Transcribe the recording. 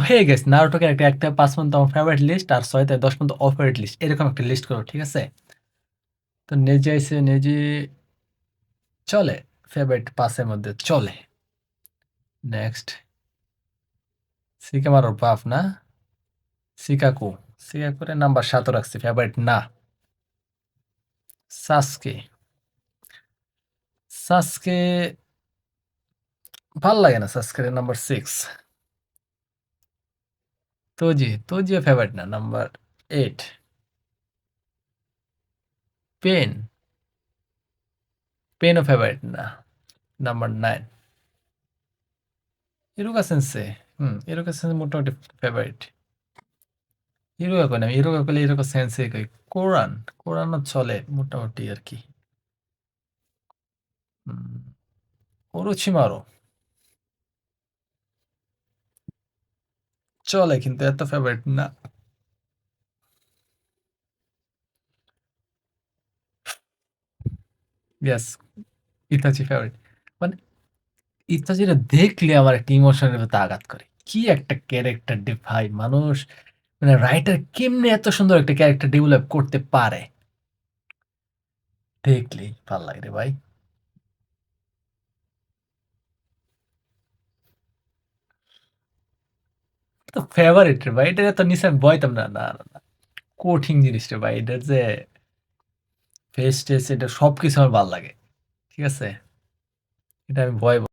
হয়ে গেছে। Naruto character ১ থেকে ৫ পর্যন্ত আমার ফেভারিট লিস্ট আর ৬ থেকে ১০ পর্যন্ত অফেভারিট লিস্ট। এরকম একটা লিস্ট করো, ঠিক আছে? তো নেজি আইছে, নেজি চলে। ফেভারিট ৫ এর মধ্যে চলে। নেক্সট শিকামারুর বাপ না? শিকাকু। শিকাকুরে নাম্বার ৭ ও রাখছি, ফেভারিট না। সাসকে। সাসকে ভাল লাগে না, সাসকে নাম্বার 6। তোজি, তোজিও ফেভারিট না, নাম্বার 8। পেন, পেনও ফেভারিট না, নাম্বার 9। ইরুকা সেন্সে, ইরুকা সেন্সে মোটামুটি ফেভারিট। ইরুকা কই না, ইরুকা কইলে ইরুকা সেন্সেই কই। কোরান, কোরানও চলে মোটামুটি আরকি। হুম, ওরোচিমারু চলে কিন্তু এত ফেভারিট না। Yes, Itachi favourite. মানে ইত্যাদিরা দেখলে আমার একটা ইমোশনের ভেতর আঘাত করে। কি একটা ক্যারেক্টার রে ভাই! মানুষ মানে রাইটার কেমনে এত সুন্দর একটা ক্যারেক্টার ডেভেলপ করতে পারে? দেখলেই ভাল লাগে রে ভাই। তো ফেভারিট রে ভাই। এটার এত নিচে আমি বইতাম না। না, না, না। কঠিন জিনিস রে ভাই। এটার যে ফেস-টেস এটা সবকিছু আমার ভাল লাগে। ঠিক আছে? এটা আমি ভয়